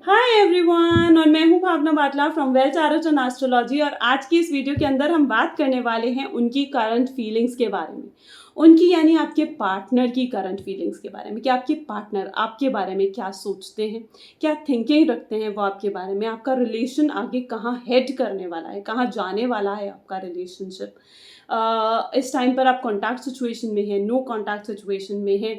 Hi everyone, और मैं हूं Bhavna Batla from well tarot and astrology. और आज की इस वीडियो के अंदर हम बात करने वाले हैं उनकी करंट फीलिंग्स के बारे में। उनकी यानी आपके पार्टनर की करंट फीलिंग्स के बारे में कि आपके पार्टनर आपके बारे में क्या सोचते हैं, क्या थिंकिंग रखते हैं वो आपके बारे में, आपका रिलेशन आगे कहाँ हेड करने वाला है, कहाँ जाने वाला है आपका रिलेशनशिप। इस टाइम पर आप कॉन्टैक्ट सिचुएशन में हैं, नो कॉन्टैक्ट सिचुएशन में हैं,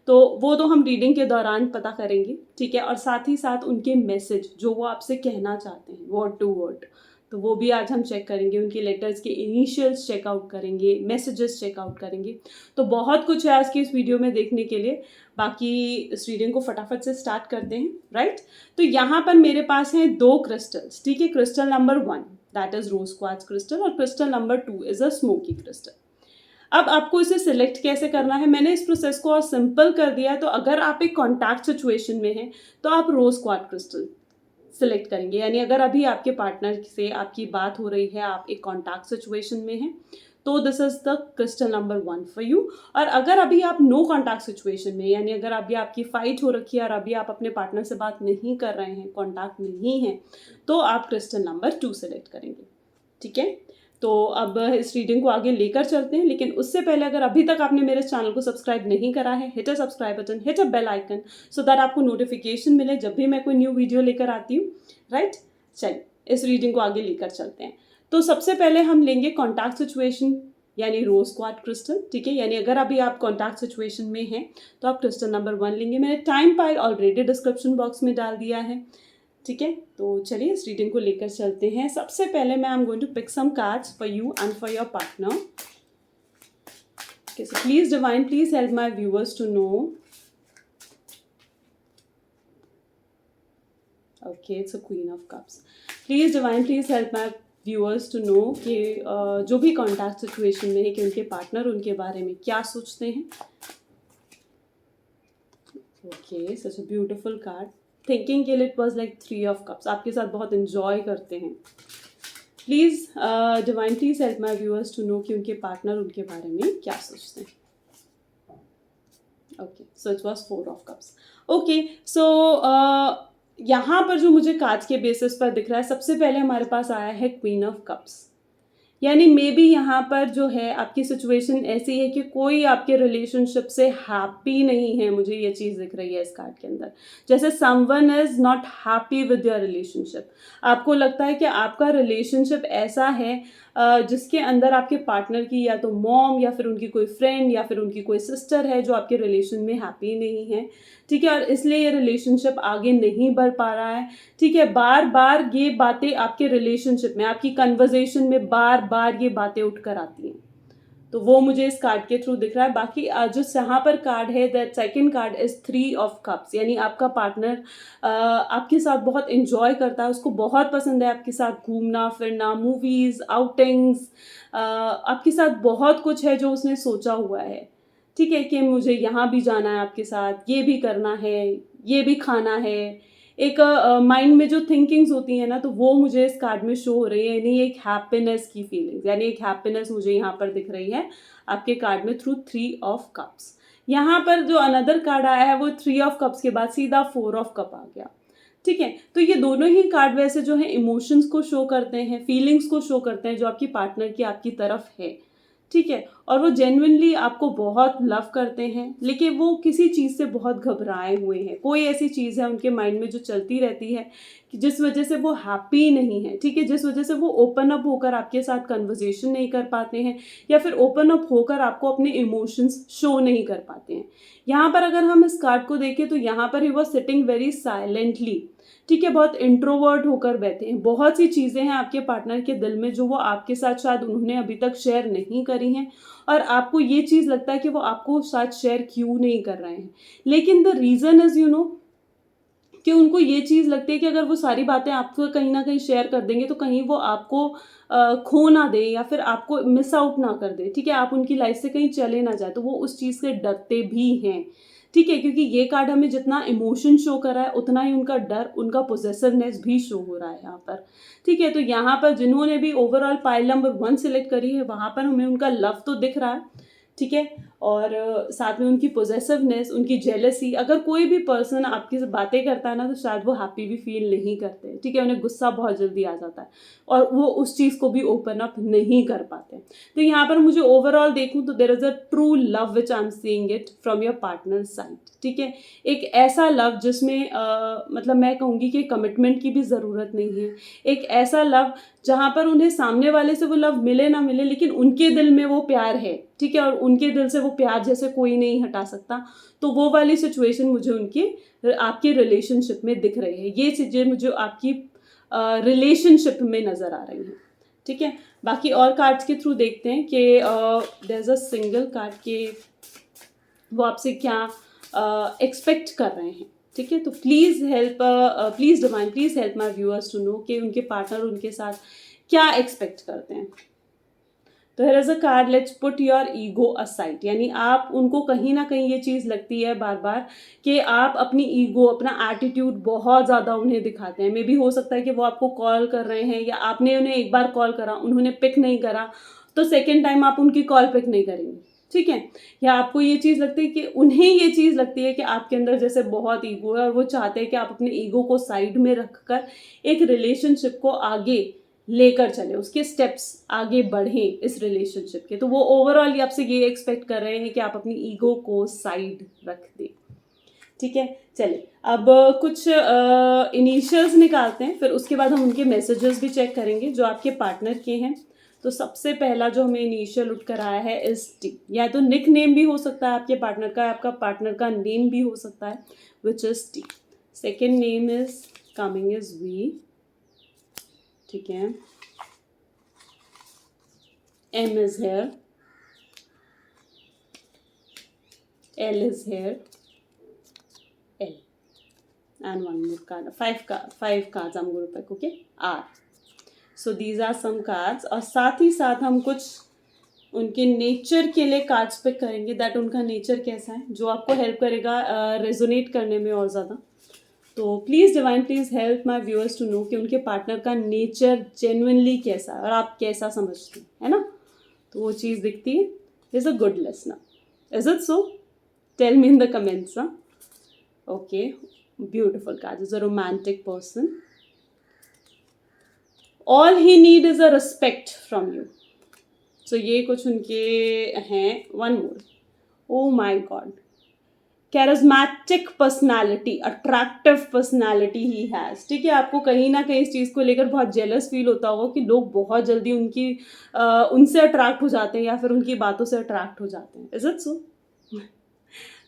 तो वो तो हम रीडिंग के दौरान पता करेंगे, ठीक है। और साथ ही साथ उनके मैसेज जो वो आपसे कहना चाहते हैं वर्ड टू वर्ड, तो वो भी आज हम चेक करेंगे। उनके लेटर्स के इनिशियल्स चेकआउट करेंगे, मैसेजेस चेकआउट करेंगे। तो बहुत कुछ है आज की इस वीडियो में देखने के लिए। बाकी इस रीडिंग को फटाफट से स्टार्ट करते हैं, राइट। तो यहाँ पर मेरे पास हैं 2 क्रिस्टल्स, ठीक है। Crystal number 1 that is rose quartz crystal और crystal number 2 is a smoky crystal. अब आपको इसे सिलेक्ट कैसे करना है, मैंने इस प्रोसेस को और सिंपल कर दिया है। तो अगर आप एक कॉन्टैक्ट सिचुएशन में हैं तो आप रोज क्वार्ट्ज क्रिस्टल सिलेक्ट करेंगे, यानी अगर अभी आपके पार्टनर से आपकी बात हो रही है, आप एक कॉन्टैक्ट सिचुएशन में हैं, तो this is the crystal number 1 for you. और अगर अभी आप नो कॉन्टैक्ट सिचुएशन में, यानी अगर अभी आपकी फाइट हो रखी है और अभी आप अपने पार्टनर से बात नहीं कर रहे हैं, कॉन्टैक्ट नहीं है, तो आप क्रिस्टल नंबर 2 सेलेक्ट करेंगे, ठीक है। तो अब इस रीडिंग को आगे लेकर चलते हैं, लेकिन उससे पहले अगर अभी तक आपने मेरे चैनल को सब्सक्राइब नहीं करा है, hit a subscribe button, hit a bell icon, so that आपको नोटिफिकेशन मिले जब भी मैं कोई न्यू वीडियो लेकर आती हूँ, राइट। चलिए इस रीडिंग को आगे लेकर चलते हैं। तो सबसे पहले हम लेंगे कॉन्टैक्ट सिचुएशन यानी रोज क्वार्ट्ज क्रिस्टल, ठीक है। यानी अगर अभी आप कॉन्टैक्ट सिचुएशन में हैं तो आप क्रिस्टल नंबर 1 लेंगे। मैंने time pile already description box में डाल दिया है, ठीक है। तो चलिए इस रीडिंग को लेकर चलते हैं। सबसे पहले मैं I am going to pick some cards for you and for your partner. Okay, so please divine please help my viewers to know. Okay, it's a queen of cups. Please divine please help my viewers to know कि जो भी contact situation में है कि उनके partner उनके बारे में क्या सोचते हैं। Okay, such a beautiful card. Thinking के लिए it was like 3 of cups, आपके साथ बहुत इंजॉय करते हैं। Please divine please help my viewers to know कि उनके पार्टनर उनके बारे में क्या सोचते हैं। Okay, so it was 4 of cups. Okay, so यहाँ पर जो मुझे कार्ड्स के बेसिस पर दिख रहा है, सबसे पहले हमारे पास आया है क्वीन ऑफ कप्स। यानी मे बी यहाँ पर जो है आपकी सिचुएशन ऐसी है कि कोई आपके रिलेशनशिप से हैप्पी नहीं है। मुझे ये चीज़ दिख रही है इस कार्ड के अंदर, जैसे someone is not happy with your relationship. आपको लगता है कि आपका रिलेशनशिप ऐसा है जिसके अंदर आपके पार्टनर की या तो मॉम या फिर उनकी कोई फ्रेंड या फिर उनकी कोई सिस्टर है जो आपके रिलेशन में हैप्पी नहीं है, ठीक है। और इसलिए ये रिलेशनशिप आगे नहीं बढ़ पा रहा है, ठीक है। बार बार ये बातें आपके रिलेशनशिप में, आपकी कन्वर्जेशन में बार बार ये बातें उठकर आती हैं। तो वो मुझे इस कार्ड के थ्रू दिख रहा है। बाकी जो यहाँ पर कार्ड है, that second card is 3 of cups, यानी आपका पार्टनर आपके साथ बहुत इंजॉय करता है, उसको बहुत पसंद है आपके साथ घूमना फिरना, मूवीज, आउटिंग्स, आपके साथ बहुत कुछ है जो उसने सोचा हुआ है, ठीक है। कि मुझे यहाँ भी जाना है आपके साथ, ये भी करना है, ये भी खाना है। एक माइंड में जो थिंकिंग्स होती हैं ना, तो वो मुझे इस कार्ड में शो हो रही है, यानी एक हैप्पीनेस की फीलिंग्स, यानी एक हैप्पीनेस मुझे यहाँ पर दिख रही है आपके कार्ड में थ्रू 3 ऑफ कप्स। यहाँ पर जो अनदर कार्ड आया है वो 3 ऑफ कप्स के बाद सीधा 4 ऑफ कप आ गया, ठीक है। तो ये दोनों ही कार्ड वैसे जो है इमोशंस को शो करते हैं, फीलिंग्स को शो करते हैं जो आपकी पार्टनर की आपकी तरफ है, ठीक है। और वो जेन्युइनली आपको बहुत लव करते हैं, लेकिन वो किसी चीज़ से बहुत घबराए हुए हैं। कोई ऐसी चीज़ है उनके माइंड में जो चलती रहती है कि जिस वजह से वो हैप्पी नहीं है, ठीक है। जिस वजह से वो ओपन अप होकर आपके साथ कन्वर्जेशन नहीं कर पाते हैं या फिर ओपन अप होकर आपको अपने इमोशंस शो नहीं कर पाते हैं। यहाँ पर अगर हम इस कार्ड को देखें तो यहाँ पर ही वो सिटिंग वेरी साइलेंटली, ठीक है, बहुत इंट्रोवर्ट होकर बैठे हैं। बहुत सी चीज़ें हैं आपके पार्टनर के दिल में जो वो आपके साथ शायद उन्होंने अभी तक शेयर नहीं करी हैं, और आपको ये चीज़ लगता है कि वो आपको शायद शेयर क्यों नहीं कर रहे हैं। लेकिन द रीज़न इज़ कि उनको ये चीज़ लगती है कि अगर वो सारी बातें आपको कहीं ना कहीं शेयर कर देंगे तो कहीं वो आपको खो ना दे या फिर आपको मिस आउट ना कर दे, ठीक है। आप उनकी लाइफ से कहीं चले ना जाए, तो वो उस चीज़ से डरते भी हैं, ठीक है। क्योंकि ये कार्ड हमें जितना इमोशन शो कर रहा है उतना ही उनका डर, उनका पोजेसिवनेस भी शो हो रहा है यहाँ पर, ठीक है। तो यहाँ पर जिन्होंने भी ओवरऑल पाइल नंबर 1 सिलेक्ट करी है, वहाँ पर हमें उनका लव तो दिख रहा है, ठीक है, और साथ में उनकी पोजेसिवनेस, उनकी जेलसी। अगर कोई भी पर्सन आपकी से बातें करता है ना, तो शायद वो हैप्पी भी फील नहीं करते, ठीक है, उन्हें गुस्सा बहुत जल्दी आ जाता है और वो उस चीज़ को भी ओपन अप नहीं कर पाते। तो यहाँ पर मुझे ओवरऑल देखूँ तो there is a true love which I am seeing it from your partner side, ठीक है। एक ऐसा लव जिसमें मतलब मैं कहूँगी कि कमिटमेंट की भी ज़रूरत नहीं है। एक ऐसा लव जहाँ पर उन्हें सामने वाले से वो लव मिले ना मिले, लेकिन उनके दिल में वो प्यार है, ठीक है, और उनके दिल से वो प्यार जैसे कोई नहीं हटा सकता। तो वो वाली सिचुएशन मुझे उनके आपके रिलेशनशिप में दिख रही है। ये चीज़ें मुझे आपकी रिलेशनशिप में नज़र आ रही हैं, ठीक है। बाकी और कार्ड्स के थ्रू देखते हैं कि there is a single card के वो आपसे क्या एक्सपेक्ट कर रहे हैं, ठीक है। तो please help, please divine, please help my viewers to know कि उनके पार्टनर उनके साथ क्या एक्सपेक्ट करते हैं। तो here is a card, let's put your ego aside, यानी आप उनको कहीं ना कहीं ये चीज़ लगती है बार बार कि आप अपनी ईगो, अपना एटीट्यूड बहुत ज़्यादा उन्हें दिखाते हैं। मे बी हो सकता है कि वो आपको कॉल कर रहे हैं या आपने उन्हें एक बार कॉल करा, उन्होंने पिक नहीं करा, तो सेकेंड टाइम आप उनकी कॉल पिक नहीं करेंगे, ठीक है। या आपको ये चीज़ लगती है कि उन्हें ये चीज़ लगती है कि आपके अंदर जैसे बहुत ईगो है और वो चाहते हैं कि आप अपने ईगो को साइड में रखकर एक रिलेशनशिप को आगे लेकर चले, उसके स्टेप्स आगे बढ़ें इस रिलेशनशिप के। तो वो ओवरऑल आपसे ये एक्सपेक्ट कर रहे हैं कि आप अपनी ईगो को साइड रख दें, ठीक है। चलिए अब कुछ इनिशियल्स निकालते हैं, फिर उसके बाद हम उनके मैसेजेस भी चेक करेंगे जो आपके पार्टनर के हैं। तो सबसे पहला जो हमें इनिशियल उठ कर आया है इज टी, या तो निक नेम भी हो सकता है आपके पार्टनर का, आपका पार्टनर का नेम भी हो सकता है, which is T. Second name is coming is V, ठीक है। M is here, L is here, L, and one more card, five cards I'm going to pick, okay, R. So these are some cards, और साथ ही साथ हम कुछ उनके nature के लिए कार्ड्स पिक करेंगे, दैट उनका नेचर कैसा है, जो आपको हेल्प करेगा रेजोनेट करने में और ज़्यादा। तो please divine, please help my viewers to know कि उनके पार्टनर का नेचर जेन्युइनली कैसा है और आप कैसा समझते हैं, है ना। तो वो चीज़ दिखती है, is a good listener, is it so? Tell me in the comments. Okay, beautiful card, is a romantic person, all he need is a respect from you. So ये कुछ उनके हैं। one more, oh my god, charismatic personality, attractive personality he has, ठीक है। आपको कहीं ना कहीं इस चीज़ को लेकर बहुत जेलस फील होता होगा कि लोग बहुत जल्दी उनसे अट्रैक्ट हो जाते हैं या फिर उनकी बातों से अट्रैक्ट हो जाते हैं, इज इट सो?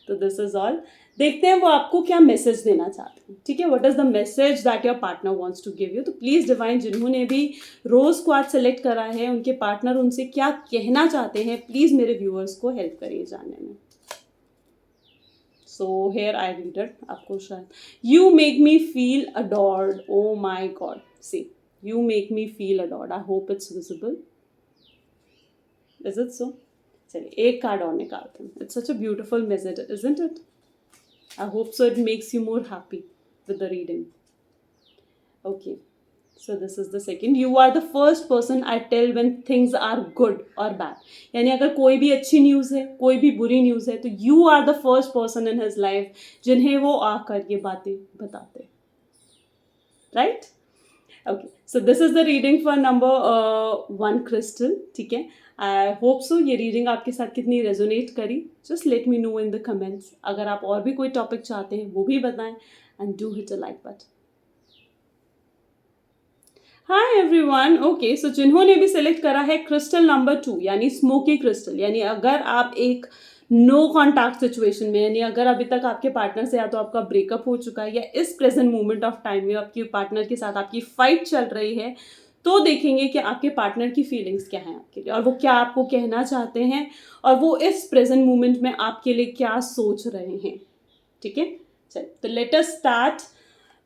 तो दिस इज ऑल। देखते हैं वो आपको क्या मैसेज देना चाहते हैं, ठीक है। What is the message that your partner wants to give you. तो प्लीज डिवाइन, जिन्होंने भी रोज क्वाड सेलेक्ट करा है, उनके पार्टनर उनसे क्या कहना चाहते हैं, प्लीज मेरे व्यूअर्स को हेल्प करिए जानने में। So here I read it, आपको शायद, you make me feel adored, oh my god, see you make me feel adored, I hope it's visible, is it so? चलिए एक कार्ड और निकालते हैं। It's such a beautiful message, isn't it? I hope so it makes you more happy with the reading. Okay, so this is the second. You are the first person I tell when things are good or bad. यानी अगर कोई भी अच्छी news है, कोई भी बुरी news है, तो you are the first person in his life जिन्हें वो आकर ये बातें बताते, right? Okay, so this is the reading for number 1 crystal, ठीक है। आई होप सो ये रीडिंग आपके साथ कितनी रेजोनेट करी, just let me know in the comments. अगर आप और भी कोई टॉपिक चाहते हैं वो भी बताएं, and do hit a like button. Hi everyone, okay, so जिन्होंने भी सिलेक्ट करा है क्रिस्टल नंबर 2 यानी स्मोकी क्रिस्टल, यानी अगर आप एक नो कॉन्टैक्ट सिचुएशन में, यानी अगर अभी तक आपके पार्टनर से या तो आपका ब्रेकअप हो चुका है या इस प्रेजेंट मोमेंट ऑफ टाइम में आपके पार्टनर के साथ आपकी फाइट चल रही है, तो देखेंगे कि आपके पार्टनर की फीलिंग्स क्या हैं आपके लिए और वो क्या आपको कहना चाहते हैं और वो इस प्रेजेंट मोमेंट में आपके लिए क्या सोच रहे हैं, ठीक है। चलिए, तो let us start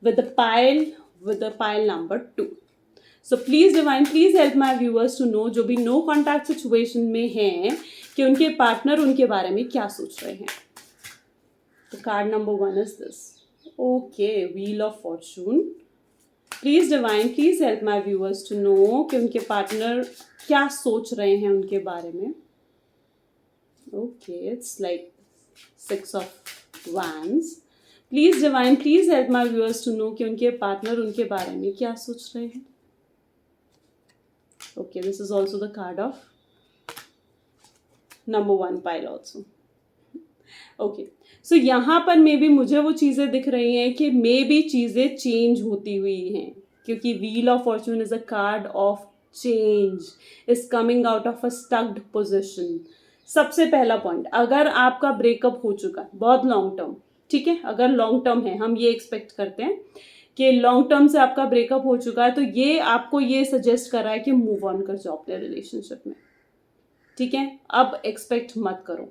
with the pile number 2। So please divine, please help my viewers to know, जो भी नो कॉन्टैक्ट सिचुएशन में हैं, कि उनके पार्टनर उनके बारे में क्या सोच रहे हैं। तो card number 1 is this, okay, wheel of fortune. Please divine, please help my viewers to know कि उनके पार्टनर क्या सोच रहे हैं उनके बारे में। Okay, it's like 6 of Wands. Please divine, please help my viewers to know कि उनके पार्टनर उनके बारे में क्या सोच रहे हैं. Okay, this is also the card of number 1 pile also. Okay, so यहाँ पर मे बी मुझे वो चीज़ें दिख रही हैं कि मे बी चीज़ें चेंज होती हुई हैं, क्योंकि wheel of Fortune is a card of change, is coming out of a स्टक्ड position. सबसे पहला पॉइंट, अगर आपका ब्रेकअप हो चुका है बहुत लॉन्ग टर्म, ठीक है, अगर लॉन्ग टर्म है, हम ये एक्सपेक्ट करते हैं कि लॉन्ग टर्म से आपका ब्रेकअप हो चुका है, तो ये आपको ये सजेस्ट कर रहा है कि मूव ऑन कर जाओ अपने रिलेशनशिप में. ठीक है, अब एक्सपेक्ट मत करो.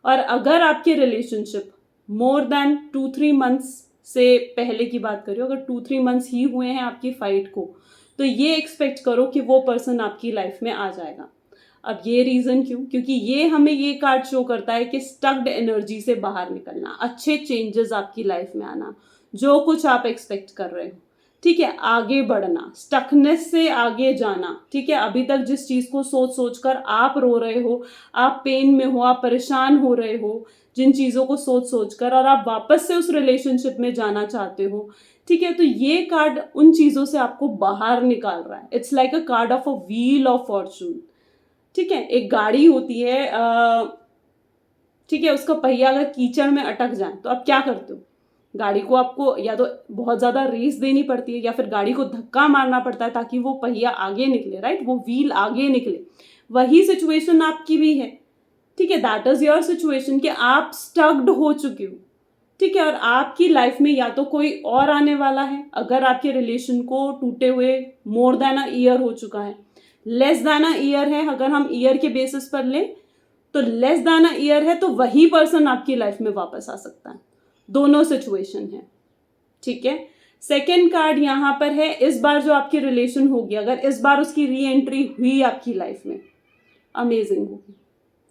और अगर आपके रिलेशनशिप मोर देन 2-3 मंथ्स से पहले की बात करियो, अगर 2-3 मंथ्स ही हुए हैं आपकी फाइट को, तो ये एक्सपेक्ट करो कि वो पर्सन आपकी लाइफ में आ जाएगा. अब ये रीजन क्यों? क्योंकि ये हमें ये कार्ड शो करता है कि स्टक्ड एनर्जी से बाहर निकलना, अच्छे चेंजेस आपकी लाइफ में आना, जो कुछ आप एक्सपेक्ट कर रहे हो, ठीक है, आगे बढ़ना, स्टकनेस से आगे जाना. ठीक है, अभी तक जिस चीज को सोच सोच कर आप रो रहे हो, आप पेन में हो, आप परेशान हो रहे हो जिन चीजों को सोच सोच कर, और आप वापस से उस रिलेशनशिप में जाना चाहते हो, ठीक है, तो ये कार्ड उन चीजों से आपको बाहर निकाल रहा है. It's like a card of a wheel of Fortune. ठीक है, एक गाड़ी होती है, ठीक है, उसका पहिया अगर कीचड़ में अटक जाए तो आप क्या करते हो? गाड़ी को आपको या तो बहुत ज्यादा रेस देनी पड़ती है, या फिर गाड़ी को धक्का मारना पड़ता है ताकि वो पहिया आगे निकले, राइट, वो व्हील आगे निकले. वही सिचुएशन आपकी भी है. ठीक है, दैट इज योर सिचुएशन कि आप स्टक्ड हो चुके हो. ठीक है, और आपकी लाइफ में या तो कोई और आने वाला है, अगर आपके रिलेशन को टूटे हुए मोर देन अ ईयर हो चुका है, लेस देन अ ईयर है, अगर हम ईयर के बेसिस पर लें तो लेस देन अ ईयर है, तो वही पर्सन आपकी लाइफ में वापस आ सकता है. दोनों सिचुएशन है. ठीक है, सेकेंड कार्ड यहां पर है, इस बार जो आपकी रिलेशन होगी, अगर इस बार उसकी री एंट्री हुई आपकी लाइफ में, अमेजिंग होगी.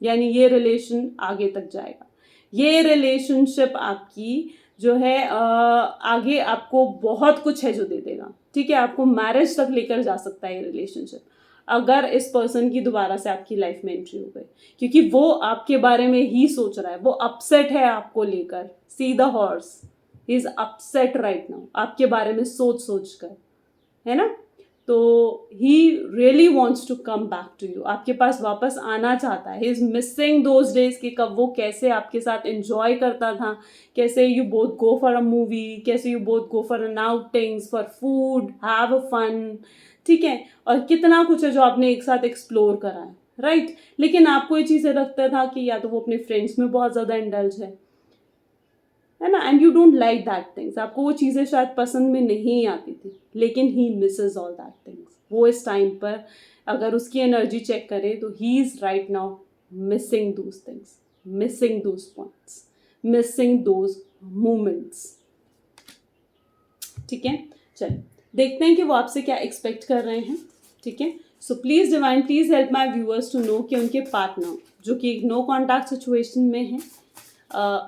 यानी ये रिलेशन आगे तक जाएगा. ये रिलेशनशिप आपकी जो है आगे आपको बहुत कुछ है जो दे देगा. ठीक है, आपको मैरिज तक लेकर जा सकता है ये रिलेशनशिप, अगर इस पर्सन की दोबारा से आपकी लाइफ में एंट्री हो गई, क्योंकि वो आपके बारे में ही सोच रहा है, वो अपसेट है आपको लेकर. See the horse, he is upset right now, आपके बारे में सोच सोच कर, है ना. तो he really wants to come back to you, आपके पास वापस आना चाहता है. He is missing those days कि कब वो कैसे आपके साथ एंजॉय करता था, कैसे you both go for a movie, कैसे you both go for an outings, for food, have a fun. ठीक है, और कितना कुछ है जो आपने एक साथ एक्सप्लोर करा है, राइट. लेकिन आपको ये चीज़ें लगता था कि या तो वो अपने फ्रेंड्स में बहुत ज़्यादा इंडल्ज है ना, and you don't like that things, आपको वो चीज़ें शायद पसंद में नहीं आती थी, लेकिन ही मिसेज ऑल दैट थिंग्स. वो इस टाइम पर अगर उसकी एनर्जी चेक करें तो he is right now missing those things, missing those points, missing those moments. ठीक है, चलिए देखते हैं कि वो आपसे क्या एक्सपेक्ट कर रहे हैं. ठीक है, so please divine, please help my viewers to know कि उनके पार्टनर जो कि एक नो कॉन्टैक्ट सिचुएशन में है,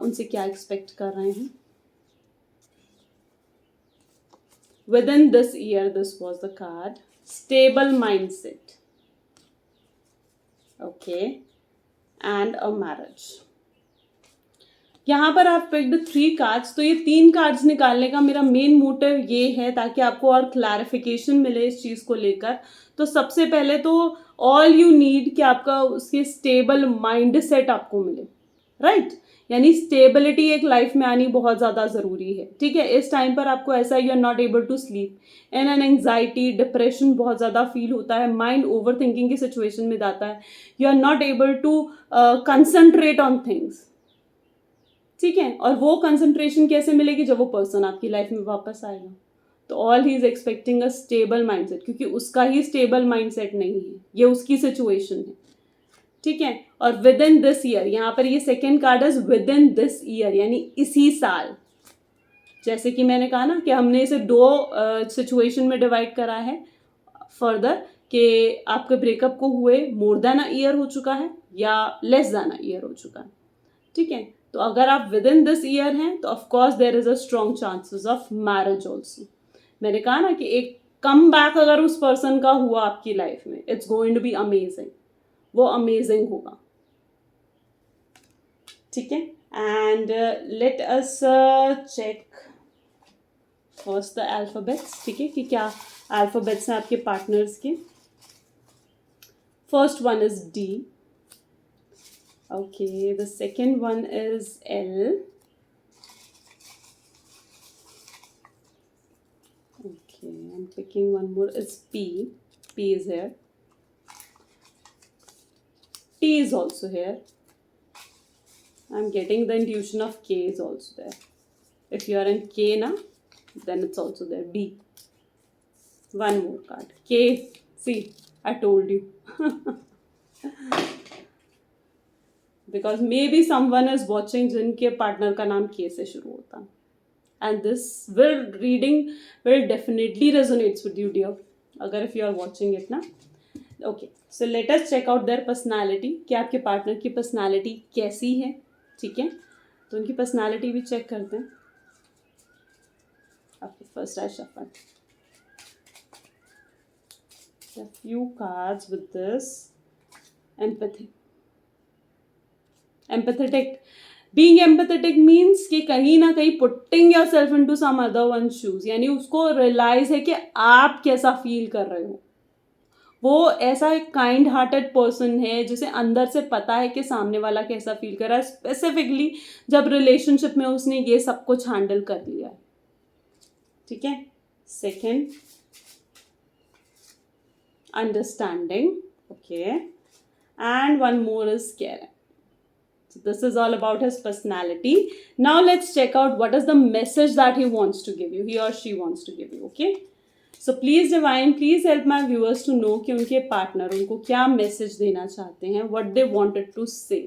उनसे क्या एक्सपेक्ट कर रहे हैं. Within this year, this was the card, stable mindset, okay, and a marriage. यहाँ पर आप पिक्ड 3 कार्ड्स, तो ये 3 कार्ड्स निकालने का मेरा मेन मोटिव ये है ताकि आपको और क्लैरिफिकेशन मिले इस चीज़ को लेकर. तो सबसे पहले तो ऑल यू नीड कि आपका उसके स्टेबल माइंड सेट आपको मिले, राइट. यानी स्टेबिलिटी एक लाइफ में आनी बहुत ज़्यादा ज़रूरी है. ठीक है, इस टाइम पर आपको ऐसा you are not able to sleep, an anxiety, depression बहुत ज़्यादा फील होता है, माइंड ओवर थिंकिंग की सिचुएशन में जाता है, you are not able to concentrate on things. ठीक है, और वो कंसंट्रेशन कैसे मिलेगी? जब वो पर्सन आपकी लाइफ में वापस आएगा. तो all he is expecting a stable mindset, क्योंकि उसका ही स्टेबल माइंडसेट नहीं है, ये उसकी सिचुएशन है. ठीक है, और विद इन दिस ईयर, यहाँ पर ये second card is with in this year, यानी इसी साल. जैसे कि मैंने कहा ना कि हमने इसे 2 सिचुएशन में डिवाइड करा है फर्दर, कि आपके ब्रेकअप को हुए मोर देन अ ईयर हो चुका है या लेस देन अ ईयर हो चुका है. ठीक है, तो अगर आप विद इन दिस ईयर हैं तो of course there is a strong chances of marriage also. मैंने कहा ना कि एक कम बैक अगर उस पर्सन का हुआ आपकी लाइफ में, it's going to be amazing, वो अमेजिंग होगा. ठीक है. And let us check first the alphabets. ठीक है, कि क्या अल्फाबेट्स हैं आपके पार्टनर्स के. First one is D. Okay, the second one is L. Okay, I'm picking one more. It's P. P is here. T is also here. I'm getting the intuition of K is also there. If you are in K now, then it's also there. B. One more card. K. See, I told you. Because maybe someone is watching जिनके partner का नाम K से शुरू होता, and this reading will definitely resonates with you, dear, अगर if you are watching it ना. Okay, so let us check out their personality, कि आपके पार्टनर की पर्सनालिटी कैसी है. ठीक है, तो उनकी पर्सनालिटी भी चेक करते हैं. Okay, first I shuffle a few cards with this empathy. Empathetic. Being empathetic means कि कहीं ना कहीं putting yourself into some other one's shoes, यानी उसको realize है कि आप कैसा फील कर रहे हो. वो ऐसा एक काइंड हार्टेड पर्सन है जिसे अंदर से पता है कि सामने वाला कैसा फील कर रहा है, स्पेसिफिकली जब रिलेशनशिप में उसने ये सब कुछ हैंडल कर लिया है. ठीक है. Second, understanding. Okay, and one more is caring. So this is all about his personality. Now let's check out what is the message that he wants to give you, he or she wants to give you. Okay, so please divine, please help my viewers to know कि उनके partner उनको क्या message देना चाहते हैं, what they wanted to say.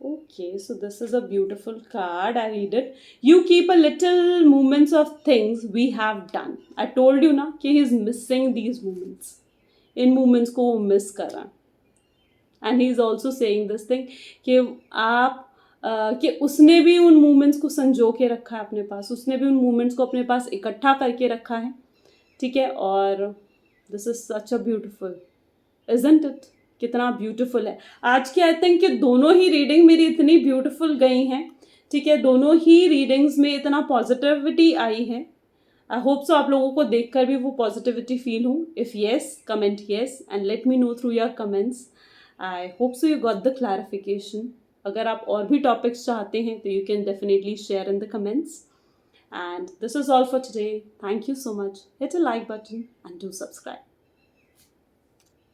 Okay, so this is a beautiful card. I read it. You keep a little moments of things we have done. I told you ना कि he is missing these moments. In moments को वो miss कर रहा है. And he is also saying this thing कि आप कि उसने भी उन मोमेंट्स को संजो के रखा है अपने पास, उसने भी उन मोमेंट्स को अपने पास इकट्ठा करके रखा है. ठीक है, और this is such a beautiful, isn't it. कितना ब्यूटिफुल है. आज की आई थिंक कि दोनों ही रीडिंग मेरी इतनी ब्यूटिफुल गई हैं. ठीक है, दोनों ही रीडिंग्स में इतना पॉजिटिविटी आई है. आई होप सो आप लोगों को देखकर भी वो पॉजिटिविटी फील हो. If yes, comment yes and let me know through your comments. I hope so you got the clarification. अगर आप और भी टॉपिक्स चाहते हैं तो you can definitely share in the comments. And this is all for today. Thank you so much. Hit a like button and do subscribe.